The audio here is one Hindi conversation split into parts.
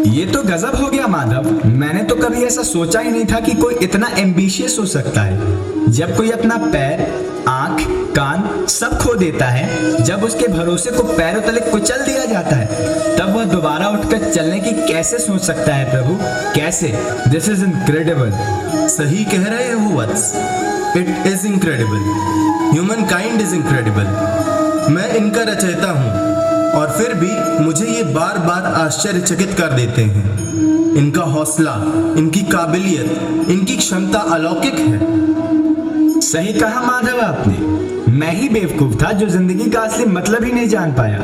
ये तो गजब हो गया माधव। मैंने तो कभी ऐसा सोचा ही नहीं था कि कोई इतना एम्बिशियस हो सकता है। जब कोई अपना पैर, आंख, कान सब खो देता है, जब उसके भरोसे को पैरों तले कुचल दिया जाता है, तब वह दोबारा उठकर चलने की कैसे सोच सकता है प्रभु, कैसे? This is incredible. सही कह रहे हो वत्स, it is incredible. Human kind is incredible. मैं इनका रचयिता हूँ और फिर भी मुझे ये बार बार आश्चर्यचकित कर देते हैं। इनका हौसला, इनकी काबिलियत, इनकी क्षमता अलौकिक है। सही कहा माधव आपने। मैं ही बेवकूफ था जो जिंदगी का असली मतलब ही नहीं जान पाया।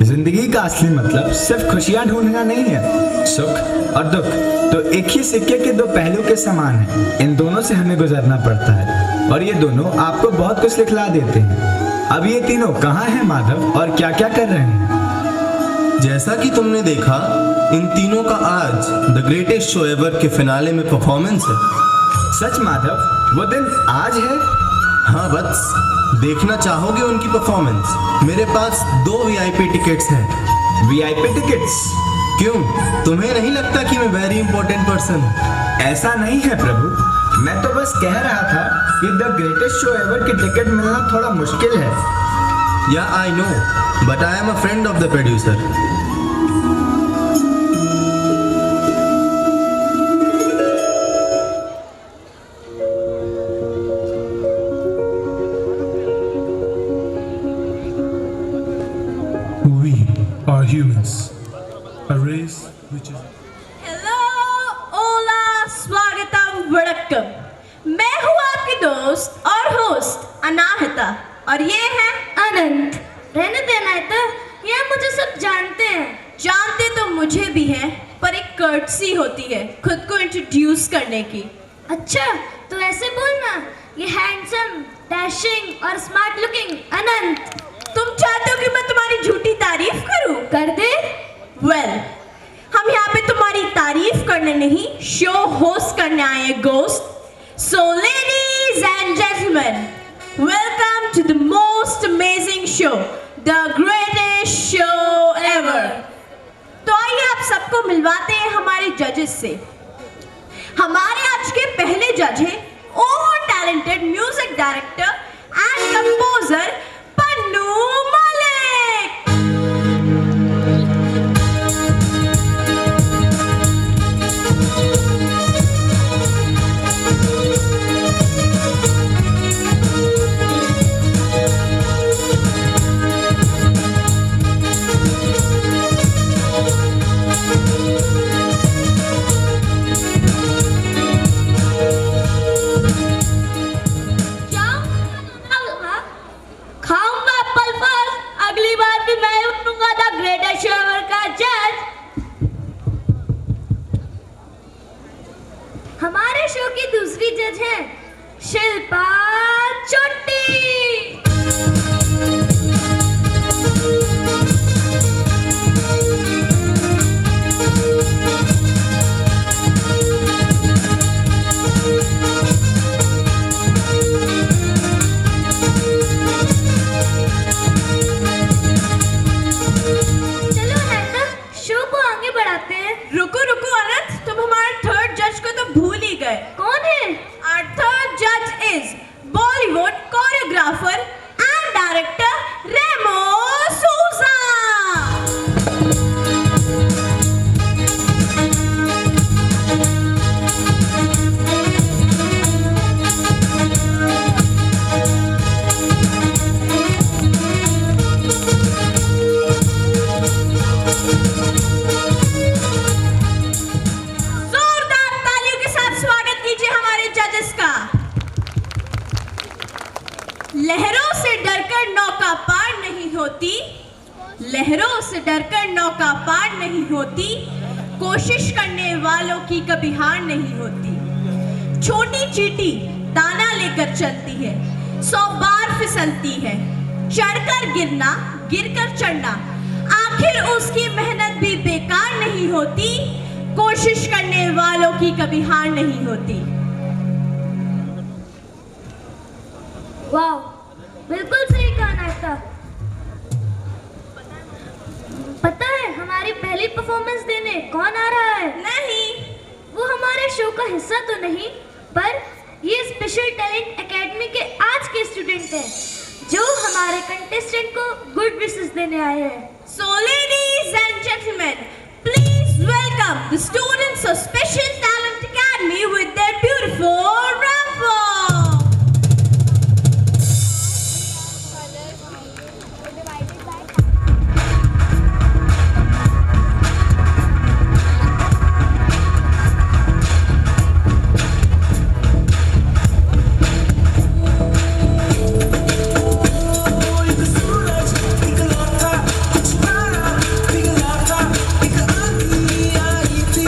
जिंदगी का असली मतलब सिर्फ खुशियां ढूंढना नहीं है। सुख और दुख तो एक ही सिक्के के दो पहलू के समान है। इन दोनों से हमें गुजरना पड़ता है और ये दोनों आपको बहुत कुछ लिखला देते हैं। अब ये तीनों कहाँ हैं माधव और क्या क्या कर रहे हैं? जैसा कि तुमने देखा, इन तीनों का आज द ग्रेटेस्ट शो एवर के फिनाले में परफॉर्मेंस है। सच माधव, वो दिन आज है? हाँ वत्स, देखना चाहोगे उनकी परफॉर्मेंस? मेरे पास 2 VIP टिकट्स हैं। VIP tickets? क्यों, तुम्हें नहीं लगता कि मैं वेरी इंपॉर्टेंट पर्सन? ऐसा नहीं है प्रभु, मैं तो बस कह रहा था कि द ग्रेटेस्ट शो एवर की टिकट मिलना थोड़ा मुश्किल है। Yeah I know, but I am a friend of the producer. We are humans, a race which is... hello, ओला, स्वागतम, वड़क्कम। मैं हूँ आपकी दोस्त और होस्ट अनाहता और ये है अनंत। रहने देना है तो, ये मुझे सब जानते हैं। जानते तो मुझे भी है, पर एक कर्टसी होती है खुद को इंट्रोड्यूस करने की। अच्छा, तो ऐसे बोलना, ये हैंडसम, डैशिंग और स्मार्ट लुकिंग अनंत। तुम चाहते हो कि मैं तुम्हारी झूठी तारीफ करूं? कर दे। वेल, हम यहाँ पे तुम्हारी तारीफ करने नहीं, शो होस्ट करने आए हैं ghost. So ladies and gentleman, welcome to the most amazing show, the greatest show ever. तो आइए आप सबको मिलवाते हैं हमारे जजेस से। हमारे आज के पहले जज हैं over talented music director and composer Pannu Malik. खाऊंगा एप्पल फर्स्ट, अगली बार भी मैं उठूंगा द ग्रेटेस्ट शो एवर का जज। हमारे शो की दूसरी जज है शिल्पा चोटी। रुको रुको अनंत, तुम हमारे थर्ड जज को तो भूल ही गए। कौन है? Our third judge is Bollywood choreographer and director Remo Souza. लहरों से डरकर नौका पार नहीं होती, लहरों से डरकर नौका पार नहीं होती, कोशिश करने वालों की कभी हार नहीं होती। छोटी चींटी दाना लेकर चलती है, 100 बार फिसलती है, चढ़कर गिरना, गिरकर चढ़ना, आखिर उसकी मेहनत भी बेकार नहीं होती, कोशिश करने वालों की कभी हार नहीं होती। वाह, बिल्कुल सही कहा नाश्ता। पता है हमारी पहली परफॉर्मेंस देने कौन आ रहा हिस्सा तो नहीं, पर ये स्पेशल टैलेंट एकेडमी के आज के स्टूडेंट हैं जो हमारे कंटेस्टेंट को गुड विशेस देने आए हैं। So ladies and gentlemen, please welcome the students of Special Talent Academy with their beautiful ramp. एक आंधी आई थी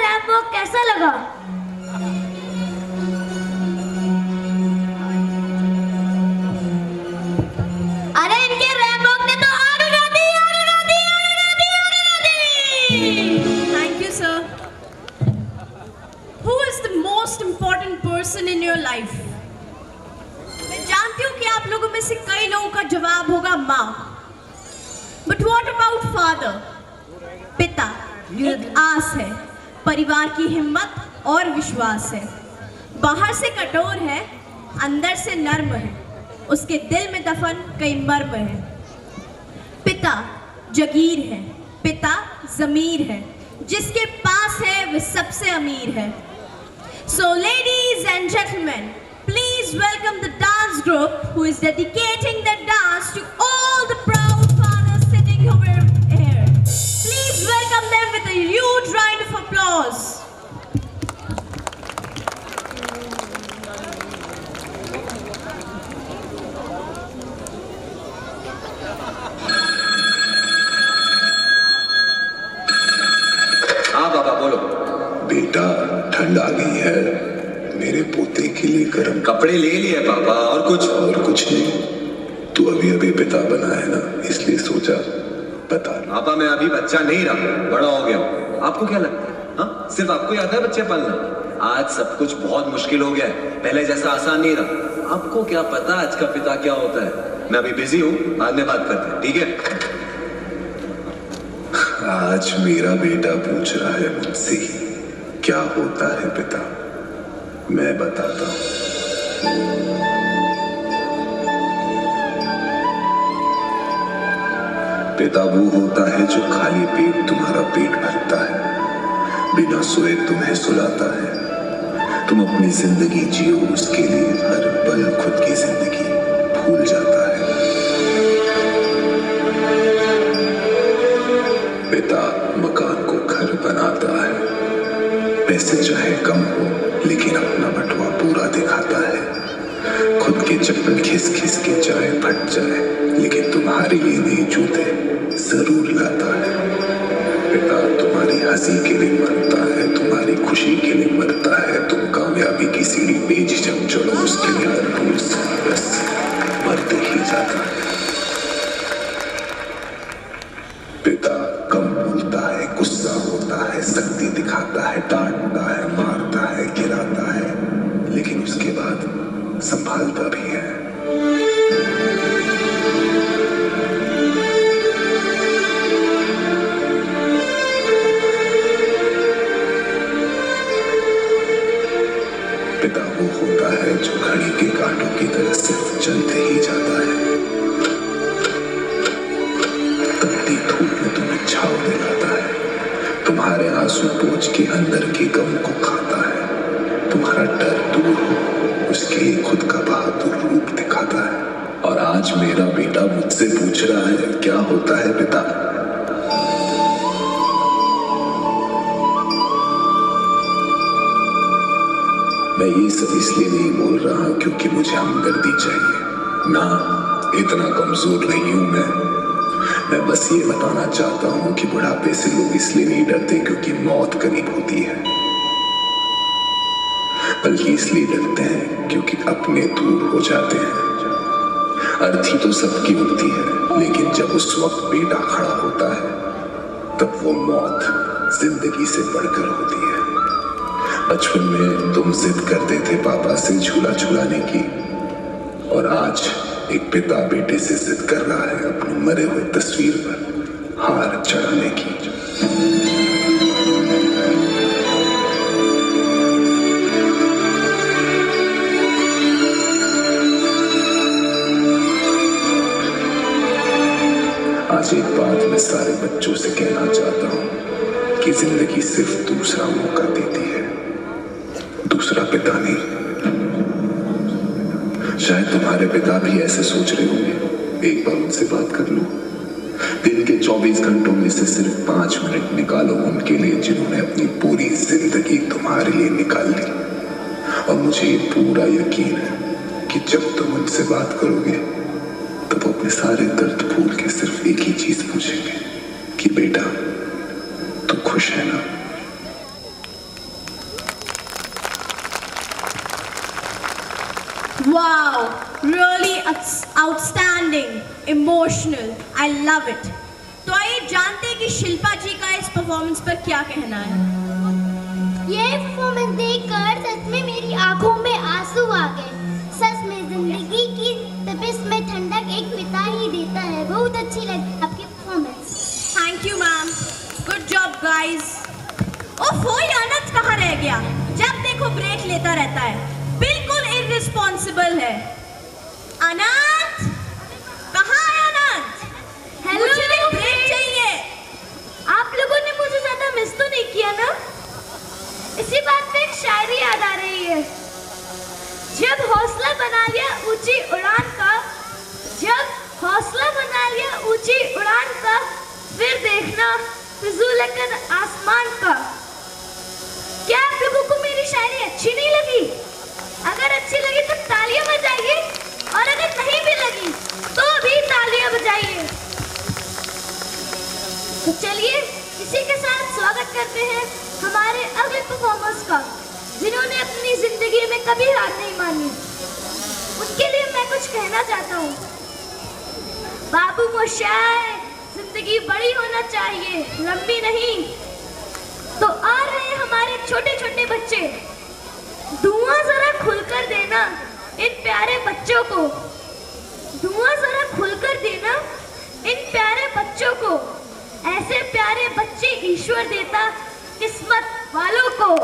रैंप वॉक कैसा लगा? अरे इनके रैंप वॉक ने तो आग लगा दी, आग लगा दी, आग लगा दी, आग लगा दी। Thank you, sir. Who is the most important person in your life? मैं जानती हूँ कि आप लोगों में से कई लोगों का जवाब होगा माँ। But what about father? पिता एक आस है, परिवार की हिम्मत और विश्वास है। बाहर से कठोर है, अंदर से नर्म है, उसके दिल में दफन कई मर्म है। पिता जगीर है, पिता जमीर है, जिसके पास है वह सबसे अमीर है। So ladies and gentlemen, please welcome the dance group who is dedicating their dance to all the proud fathers sitting over here. Please welcome them with a huge round of applause. हाँ बाबा बोलो। बेटा ठंड आ गई है, मेरे पोते के लिए गर्म कपड़े ले लिए पापा, और कुछ? और कुछ नहीं, तू अभी अभी पिता बना है ना, इसलिए सोचा बता। पापा मैं अभी बच्चा नहीं रहा, बड़ा हो गया हूँ। आपको क्या लगता है? हाँ सिर्फ आपको याद है बच्चे पालना? आज सब कुछ बहुत मुश्किल हो गया है, पहले जैसा आसान नहीं रहा। आपको क्या पता आज का पिता क्या होता है? मैं अभी बिजी हूँ, बाद में बात करते हैं, ठीक है? आज मेरा बेटा पूछ रहा है मुझसे क्या होता है पिता, मैं बताता हूँ। पिता वो होता है जो खाली पेट तुम्हारा पेट भरता है, बिना सोए तुम्हें सुलाता है, तुम अपनी जिंदगी जियो उसके लिए, हर पल खुद की जिंदगी भूल जाता है। पिता मकान को घर बनाता है, पैसे चाहे कम हो लेकिन अपना बटुआ पूरा दिखाता है, खुद के चप्पल खिस खिस के चाहे फट जाए लेकिन तुम्हारे लिए नए जूते जरूर लाता है। पिता तुम्हारी हंसी के लिए मरता है, तुम्हारी खुशी के लिए मरता है, तुम कामयाबी की सीढ़ी पे जब चढ़ो उसके लिए हर रोज बस मरते ही जाता है। पिता कम बोलता है, गुस्सा होता है, शक्ति दिखाता है, डांटता है, मारता है, गिराता है, लेकिन उसके बाद संभालता भी है। पिता वो होता है जो घड़ी के कांटों की तरह सिर्फ चलते ही जाता है, तपती धूप में तुम्हें छाव दिलाता है, तुम्हारे आंसू पोंछ के अंदर के गम को खाता है, तुम्हारा डर दूर हो उसके लिए खुद का बहादुर रूप दिखाता है। और आज मेरा बेटा मुझसे पूछ रहा है क्या होता है पिता। मैं ये सब इसलिए नहीं बोल रहा क्योंकि मुझे हमदर्दी चाहिए ना, इतना कमजोर नहीं हूं मैं बस ये बताना चाहता हूं कि बुढ़ापे से लोग इसलिए नहीं डरते क्योंकि मौत करीब होती है, बल्कि इसलिए डरते हैं क्योंकि अपने दूर हो जाते हैं। अर्थी तो सबकी होती है, लेकिन जब उस वक्त बेटा खड़ा होता है तब वो मौत जिंदगी से बढ़कर होती है। बचपन में तुम जिद करते थे पापा से झूला झूलाने की, और आज एक पिता बेटे से जिद कर रहा है अपनी मरे हुए तस्वीर पर हार चढ़ाने की। आज एक बात मैं सारे बच्चों से कहना चाहता हूं कि जिंदगी सिर्फ दूसरा मौका देती है, दूसरा पिता नहीं। शायद तुम्हारे पिता भी ऐसे सोच रहे होंगे, एक बार उनसे बात कर लो। दिन के 24 घंटों में से सिर्फ 5 मिनट निकालो उनके लिए जिन्होंने अपनी पूरी जिंदगी तुम्हारे लिए निकाल ली। और मुझे ये पूरा यकीन है कि जब तुम उनसे बात करोगे तब वो अपने सारे दर्द भूल के सिर्फ एक ही चीज पूछेंगे कि बेटा तू खुश है ना। Wow, really outstanding, emotional. I love it. तो आइए जानते हैं कि शिल्पा जी का इस परफॉर्मेंस पर क्या कहना है। ये परफॉर्मेंस देखकर सच में मेरी आंखों में आंसू आ गए। सच में जिंदगी की तपिश में ठंडक एक पिता ही देता है। बहुत अच्छी लगी आपकी performance. Thank you ma'am, good job guys. Oh, ये अनंत कहाँ रह गया? जब देखो ब्रेक लेता रहता है, बिल्कुल इररिस्पॉन्सिबल है। अनंत, कहाँ है अनंत? हेलो, मुझे ब्रेक चाहिए। आप लोगों ने मुझे ज्यादा मिस तो नहीं किया ना? इसी बात पे एक शायरी याद आ रही है। जब हौसला बना लिया ऊंची उड़ान का, जब हौसला बना लिया ऊंची उड़ान का, फिर देखना फिजूल है आसमान का। क्या आप लोगों को मेरी शायरी अच्छी नहीं लगी? अगर अच्छी लगी तो तालियां बजाइए, और अगर नहीं भी लगी तो भी तालियां बजाइए। तो चलिए इसी के साथ स्वागत करते हैं हमारे अगले परफॉर्मर्स का, जिन्होंने अपनी जिंदगी में कभी हार नहीं मानी। उनके लिए मैं कुछ कहना चाहता हूँ। बाबू मोशाय, जिंदगी बड़ी होना चाहिए, लंबी नहीं। तो आ रहे हैं हमारे छोटे छोटे बच्चे। धुआं जरा खुलकर देना इन प्यारे बच्चों को, धुआं जरा खुलकर देना इन प्यारे बच्चों को। ऐसे प्यारे बच्चे ईश्वर देता किस्मत वालों को।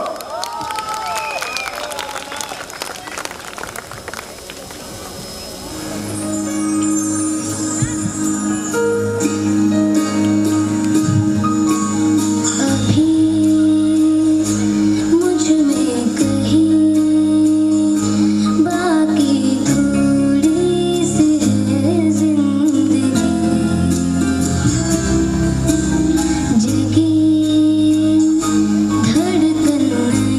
धड़कन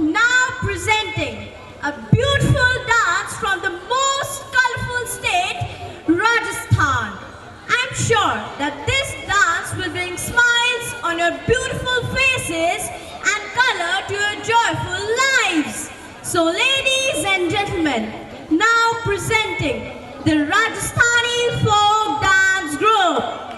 Now presenting a beautiful dance from the most colorful state, Rajasthan. I'm sure that this dance will bring smiles on your beautiful faces and color to your joyful lives. So ladies and gentlemen, now presenting the Rajasthani folk dance group.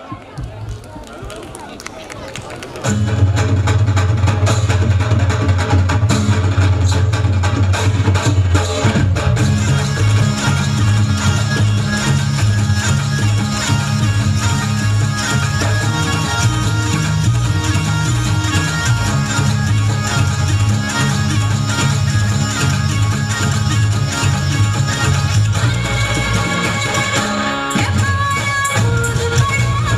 Hey,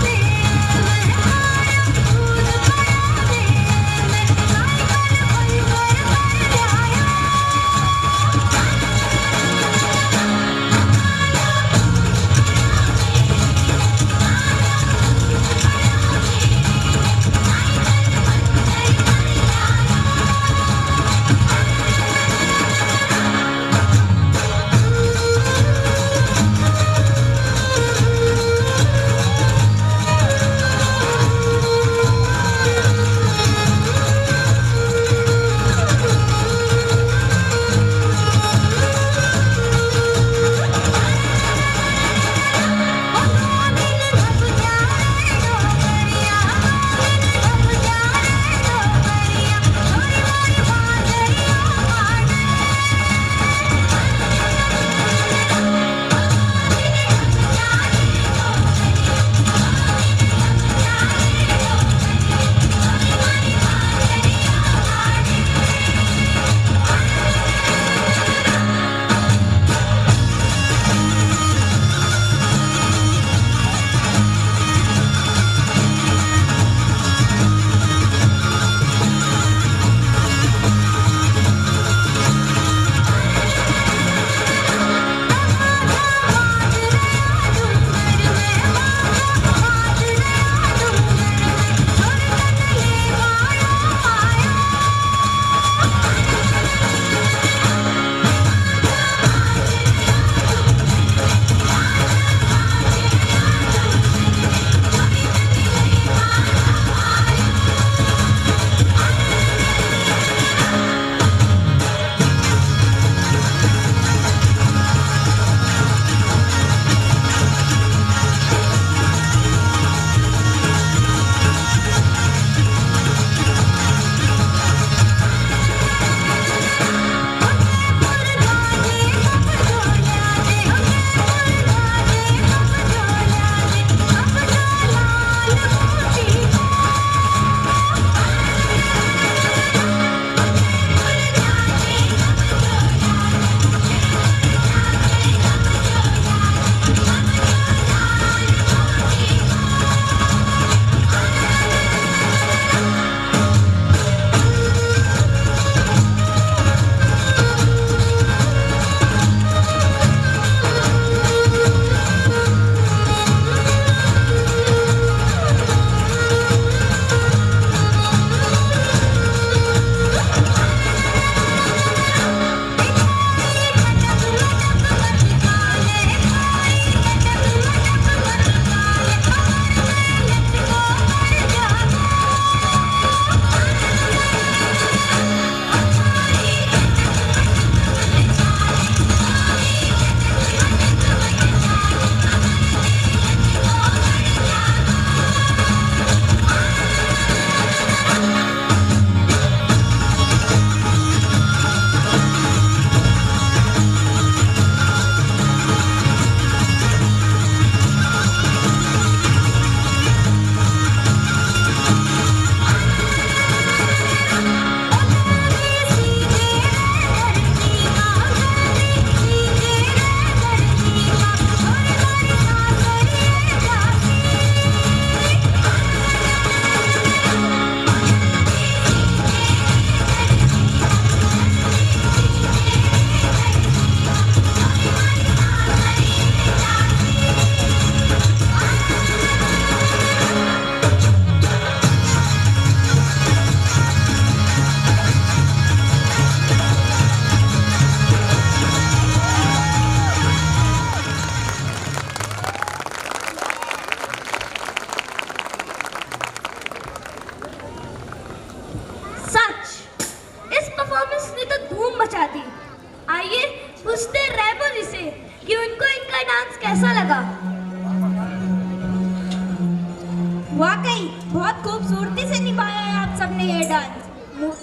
वाकई बहुत खूबसूरती से निभाया है आप सबने ये डांस।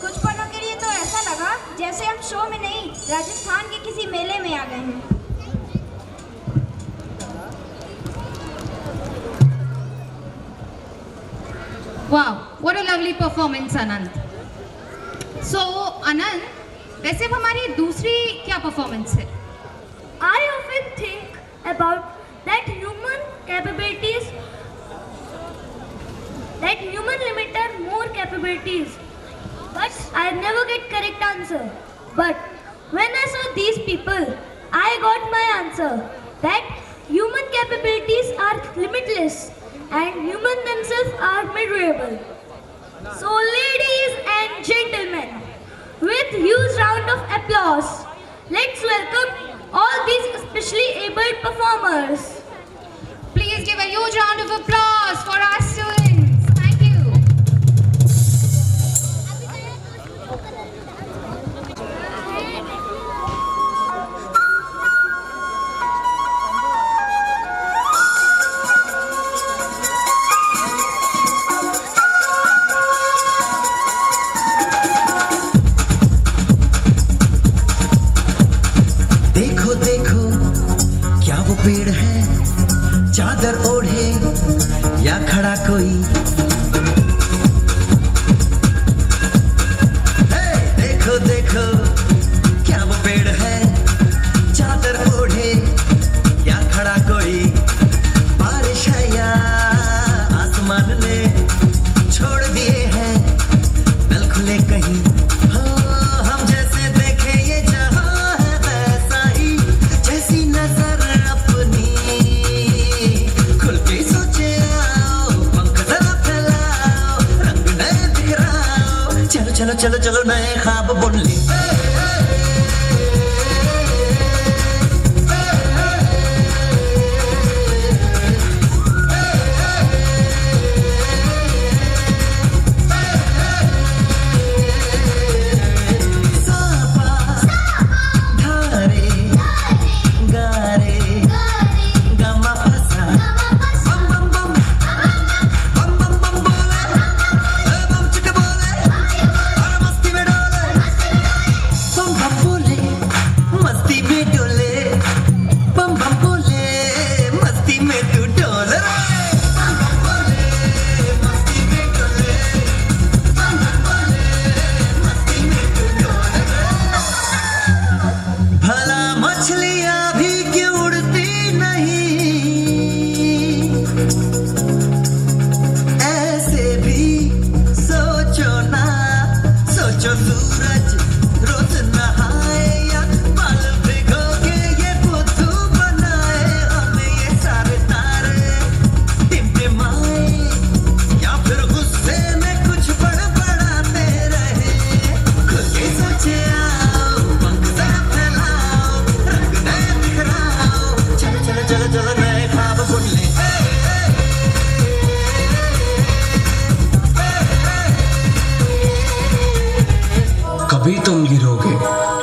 कुछ पलों के लिए तो ऐसा लगा जैसे हम शो में नहीं, राजस्थान के किसी मेले में आ गए हैं। Wow, what a lovely performance, Anand. So, Anand, वैसे अब हमारी दूसरी क्या परफॉर्मेंस है? I often think about that human limit our more capabilities, but I never get correct answer. But when I saw these people, I got my answer that human capabilities are limitless and humans themselves are measurable. So ladies and gentlemen, with huge round of applause, let's welcome all these specially abled performers. Please give a huge round of applause for our students. Thank you. देखो देखो क्या वो पेड़ है, चादर ओढ़े या खड़ा कोई। देखो देखो क्या वो पेड़ है, चादर ओढ़े या खड़ा कोई। बारिश है या आसमान ने छोड़ दिए हैं नल खुले कहीं। हम जैसे देखे ये जहां है वैसा ही, जैसी नजर अपनी खुल के सोचे आओ, पंख जरा फैलाओ, रंग नए बिखराओ। चलो चलो चलो चलो नए ख्वाब बुन ले। कभी तुम गिरोगे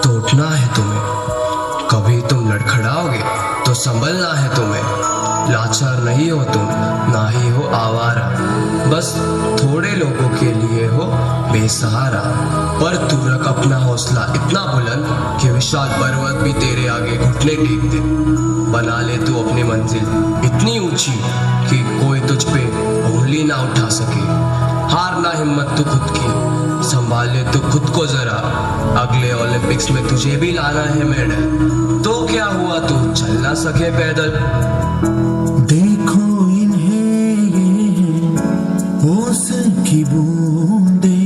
तो उठना है तुम्हें, कभी तुम लड़खड़ाओगे तो संभलना है तुम्हें। लाचार नहीं हो तुम, ना ही हो आवारा, बस थोड़े लोगों के लिए हो बेसहारा। पर तू रख अपना हौसला इतना बुलंद कि विशाल पर्वत भी तेरे आगे घुटने टेक दे। बना ले तू अपनी मंजिल इतनी ऊंची कि कोई तुझ पे उंगली ना उठा सके। हारना हिम्मत तू खुद की, संभाल ले तू खुद को जरा। अगले ओलंपिक्स में तुझे भी लाना है मेडल, तो क्या हुआ तू चल ना सके पैदल। देखो इन्हें ये होश की बूंदे,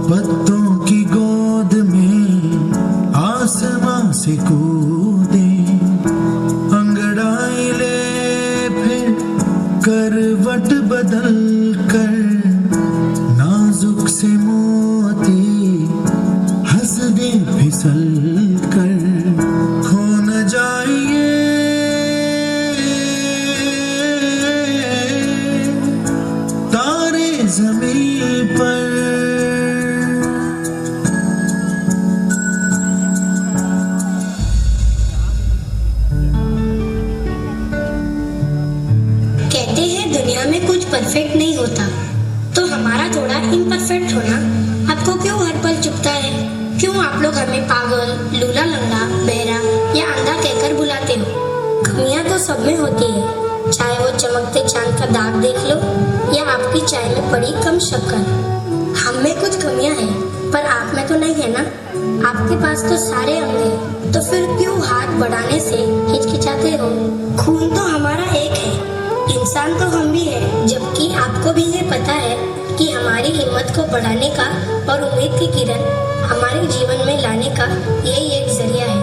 पत्तों की गोद में आसमां से कूदे। अंगड़ाई ले फिर करवट बदल कर, नाजुक से मोती हंस दे फिसल कर। खो न जाइए तारे ज़मीन पर। कहते हैं दुनिया में कुछ परफेक्ट नहीं होता, तो हमारा जोड़ा इम्परफेक्ट होना आपको क्यों हर पल चुभता है? क्यों आप लोग हमें पागल, लूला लंगड़ा, बहरा या अंधा कहकर बुलाते हो? कमियां तो सब में होती है, चाहे वो चमकते चांद का दाग देख लो या आपकी चाय में पड़ी कम शक्कर। हम में कुछ कमियां हैं, पर आप में तो नहीं है ना। आपके पास तो सारे अंग हैं, तो फिर क्यों हाथ बढ़ाने से हिचकिचाते हो? खून तो हमारा एक है, इंसान तो हम भी है, जबकि आपको भी ये पता है कि हमारी हिम्मत को बढ़ाने का और उम्मीद की किरण हमारे जीवन में लाने का यही एक जरिया है।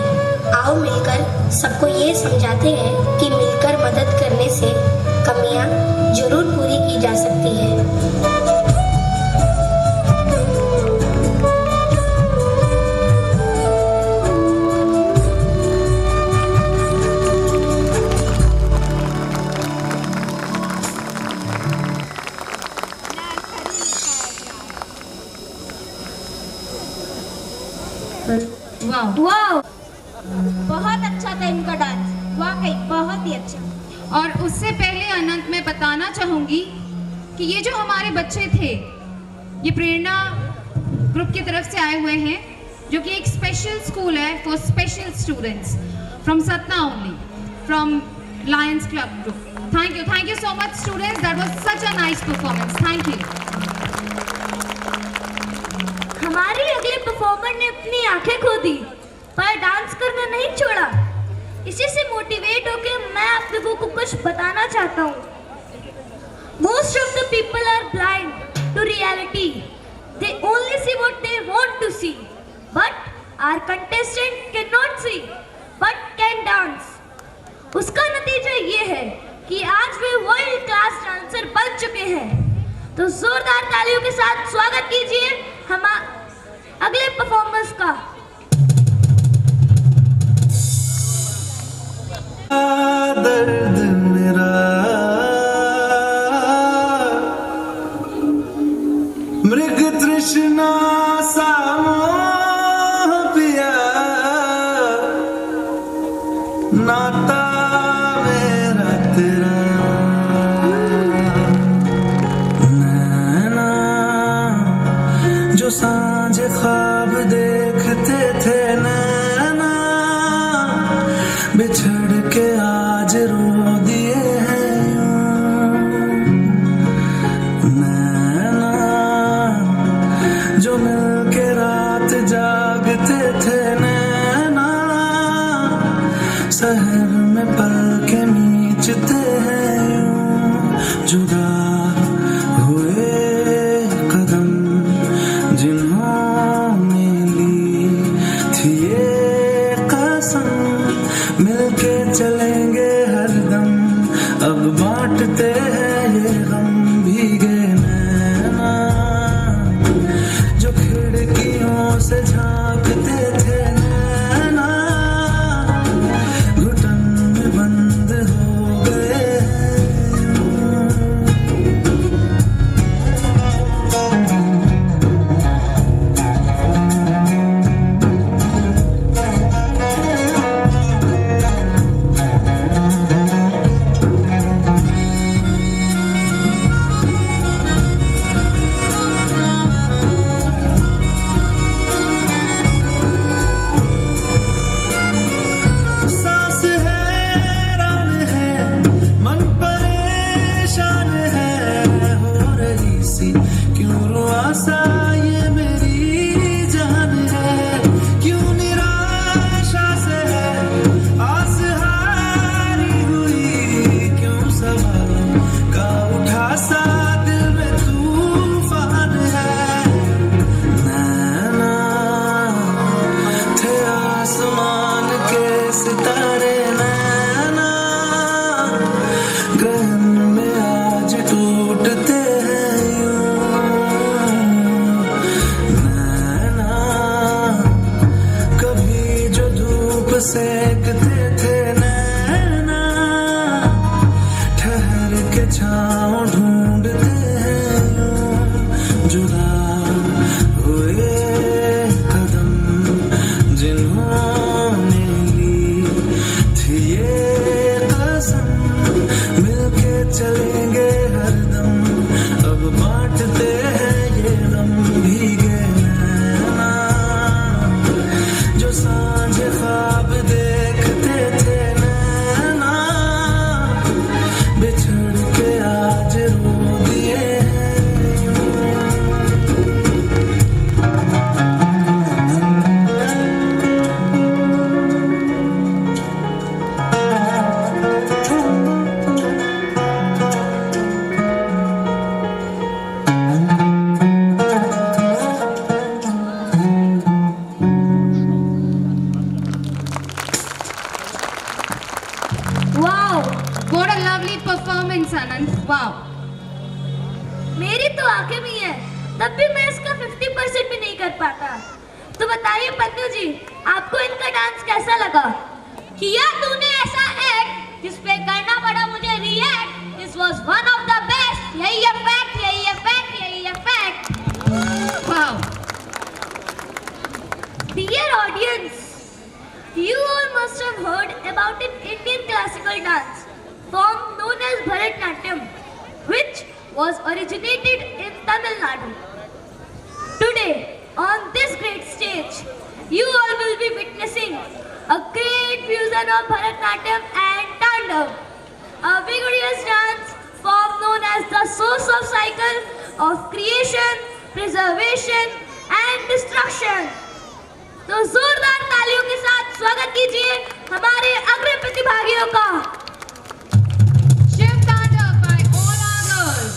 आओ मिलकर सबको ये समझाते हैं कि मिलकर मदद करने से कमियां जरूर पूरी की जा सकती है। वाह, बहुत अच्छा था इनका डांस, वाकई बहुत ही अच्छा। और उससे पहले अनंत मैं बताना चाहूंगी कि ये जो हमारे बच्चे थे, ये प्रेरणा ग्रुप की तरफ से आए हुए हैं, जो कि एक स्पेशल स्कूल है for special students from Satna only, from Lions club group. Thank you so much students, that was such a nice performance, thank you. हमारी अगले परफॉर्मर ने अपनी आंखें खो दी पर डांस करना नहीं छोड़ा। इसी से मोटिवेट होकर मैं आप लोगों को कुछ बताना चाहता हूँ। Most of the people are blind to reality. They only see what they want to see. But our contestant cannot see, but can dance. उसका नतीजा ये है कि आज वे वर्ल्ड क्लास डांसर बन चुके हैं। तो जोरदार तालियों के साथ स्वागत कीजिए हम अगले परफॉर्मर्स का। दर्द मेरा मृग तृष्णा सा मोह पिया, नाता मेरा तेरा नैना जो सांझ ख्वाब देखते थे, नैना बिछड़ के आज रो दिए हैं। नैना जो मिलके रात जागते थे, नैना शहर में पल के नीचते हैं। जुदा हुए कदम जिन्होंने ली थी ये कसम, मिलके चलेंगे हरदम, अब बांटते हैं ये गम। भीगे नैना जो खिड़कियों से झांकते थे, नैना घुटन में बंद हो गए। सेकते थे, नैना ठहर के छाँव ढूंढते हैं। जुदा हुए कदम जिन्होंने ली थी ये कसम, मिलके चलेंगे हरदम, आंखें भी हैं, तब भी मैं इसका 50% भी नहीं कर पाता। तो बताइए पन्नू जी, आपको इनका डांस कैसा लगा? किया तूने ऐसा एक्ट जिस पे करना पड़ा मुझे react. This was one of the best. यही है फैक्ट, यही है फैक्ट, यही है fact. Wow. Dear audience, you all must have heard about an Indian classical dance form known as Bharatnatyam, which was originated in Tamil Nadu. Today, on this great stage, you all will be witnessing a great fusion of Bharatnatyam and Tandav, a vigorous dance form known as the source of cycle of creation, preservation and destruction. तो जोरदार तालियों के साथ स्वागत कीजिए हमारे अग्रणी प्रतिभागियों का। Shiv Tandav by all our girls.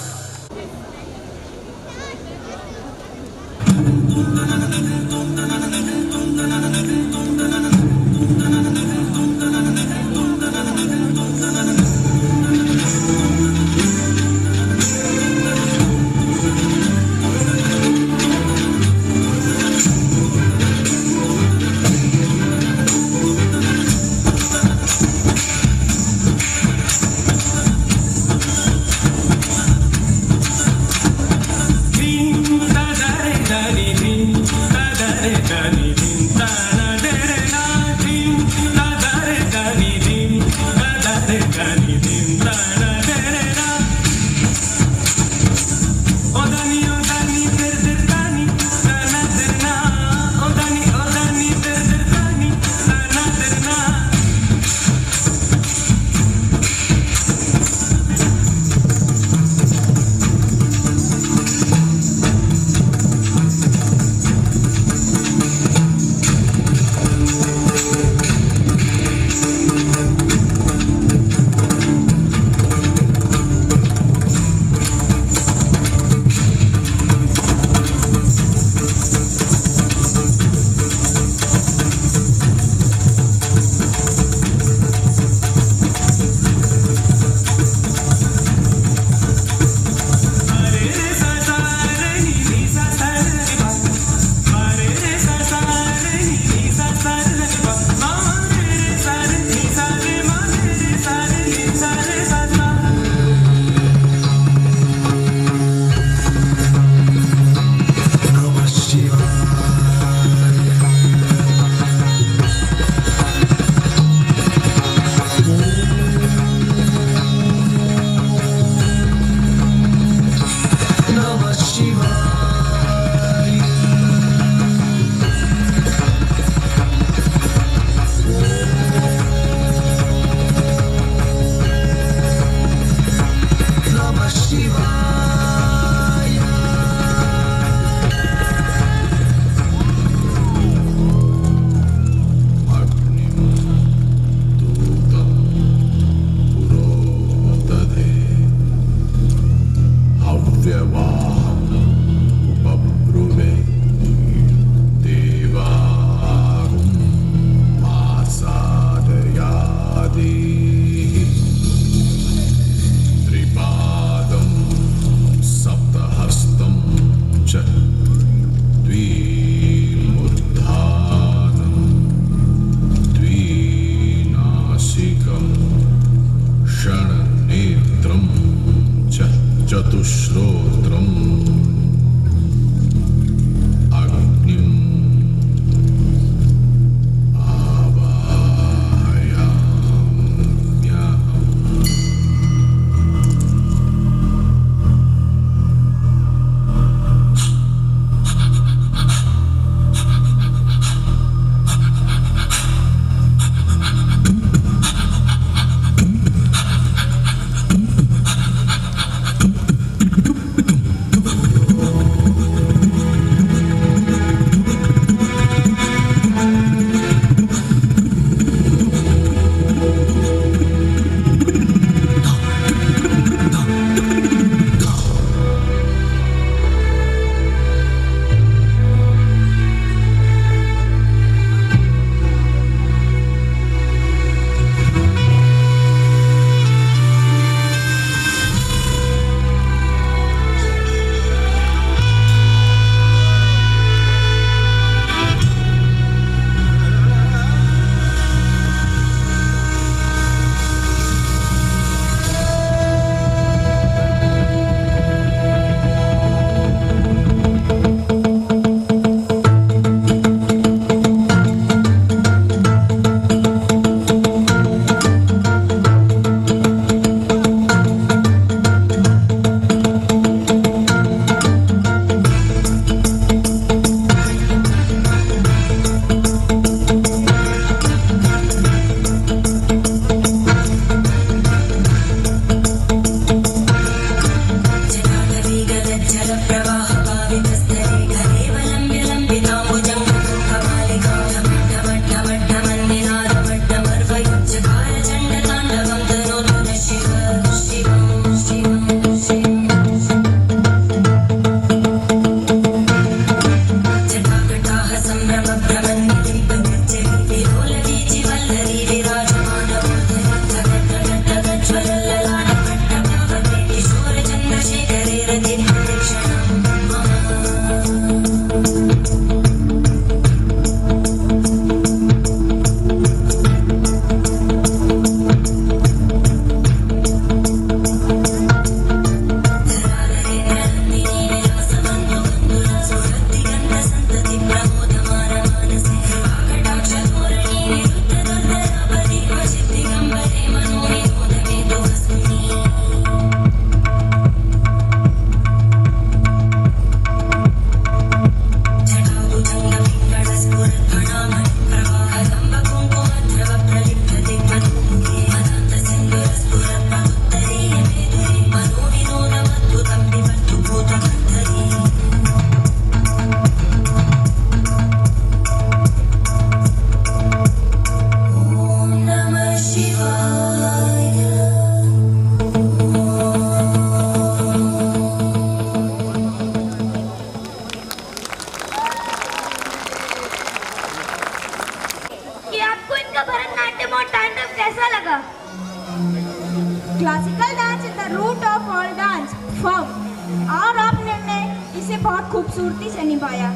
इसे बहुत खूबसूरती से निभाया।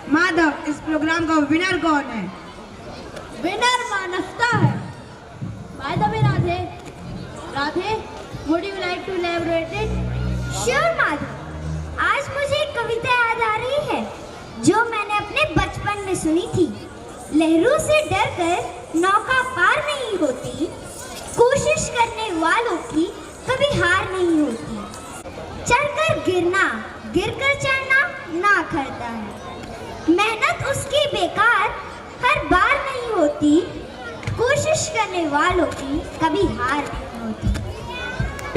माधव, इस प्रोग्राम का विनर कौन है? विनर मानवता है। By the way, Radhe, would you like to elaborate it? Sure, Madhav. आज मुझे एक कविता याद आ रही है जो मैंने अपने बचपन में सुनी थी। लहरों से डरकर नौका पार नहीं होती, कोशिश करने वालों की कभी हार नहीं होती। चढ़कर गिरना, गिरकर चढ़ना ना करता है, मेहनत उसकी बेकार हर बार नहीं होती, कोशिश करने वालों की कभी हार नहीं होती।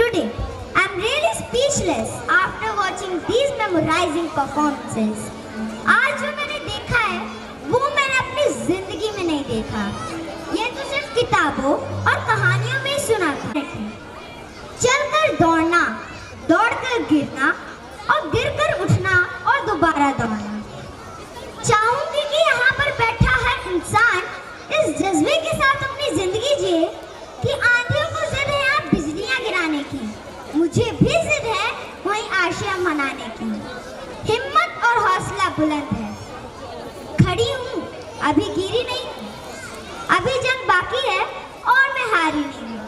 Today, I'm really speechless after watching these memorizing performances. आज जो मैंने देखा है वो मैंने अपनी जिंदगी में नहीं देखा। ये तो सिर्फ किताबों और कहानियों में सुना था। चलकर दौड़ना, दौड़कर गिरना और गिरकर उठना और दोबारा दौड़ना। चाहूंगी कि यहाँ पर बैठा हर इंसान इस जज्बे के साथ अपनी जिंदगी जिए कि आंधियों को जिद है आप बिजलियां गिराने की, मुझे भी जिद है वहीं आशियां मनाने की। हिम्मत और हौसला बुलंद है, खड़ी हूँ अभी गिरी नहीं, अभी जंग बाकी है और मैं हारी नहीं हूँ।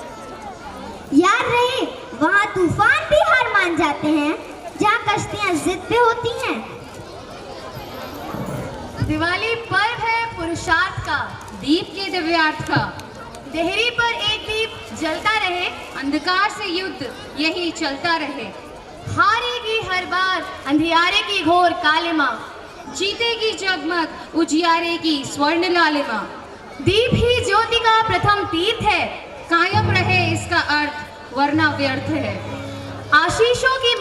याद रहे वहाँ तूफान भी हार मान जाते हैं जहाँ कश्तियाँ जिद पे होती हैं। दिवाली पर्व है पुरुषार्थ का, दीप के दिव्यार्थ का। देहरी पर एक दीप जलता रहे, अंधकार से युद्ध यही चलता रहे। हारेगी हर बार अंधियारे की घोर कालिमा, जीतेगी जगमग उजियारे की स्वर्ण लालिमा। दीप ही ज्योति का प्रथम तीर्थ है, कायम रहे इसका अर्थ वरना व्यर्थ है। आशीषों की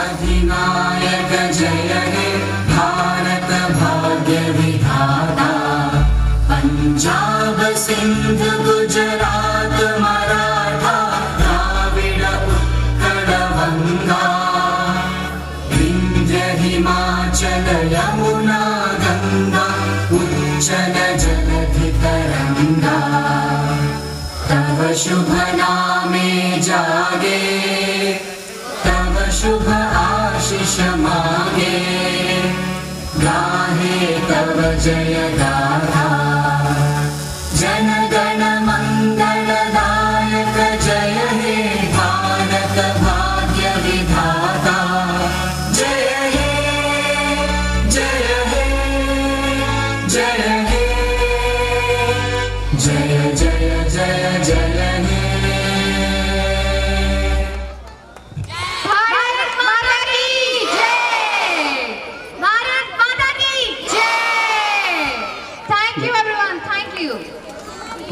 अधिनायक जय हे भारत भाग्य विधाता, पंजाब सिंध गुजरात मराठा द्राविड़ उत्कल गंगा, विंध्य हिमाचल यमुना गंगा उच्चल जलधि तरंगा। तव शुभ नामे जागे, तव शुभ आशीष मांगे, गाहे तव जय गाथा। जन गण मंगल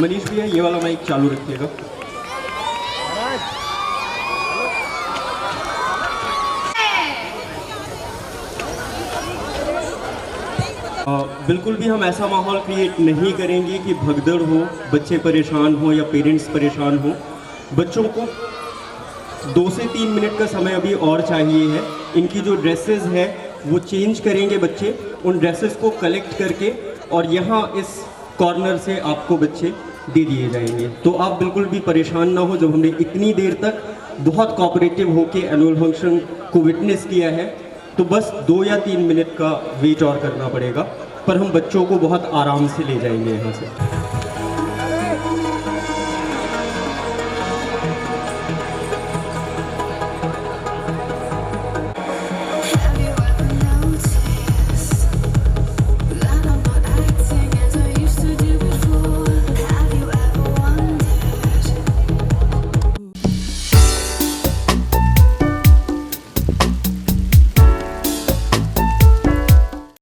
मनीष भैया ये वाला माइक चालू रखिएगा। बिल्कुल भी हम ऐसा माहौल क्रिएट नहीं करेंगे कि भगदड़ हो, बच्चे परेशान हो या पेरेंट्स परेशान हो। बच्चों को 2 से 3 मिनट का समय अभी और चाहिए है। इनकी जो ड्रेसेस है वो चेंज करेंगे बच्चे, उन ड्रेसेस को कलेक्ट करके और यहाँ इस कॉर्नर से आपको बच्चे दे दिए जाएंगे। तो आप बिल्कुल भी परेशान ना हो। जब हमने इतनी देर तक बहुत कोऑपरेटिव होके एनुअल फंक्शन को विटनेस किया है, तो बस 2 या 3 मिनट का वेट और करना पड़ेगा, पर हम बच्चों को बहुत आराम से ले जाएंगे यहाँ से।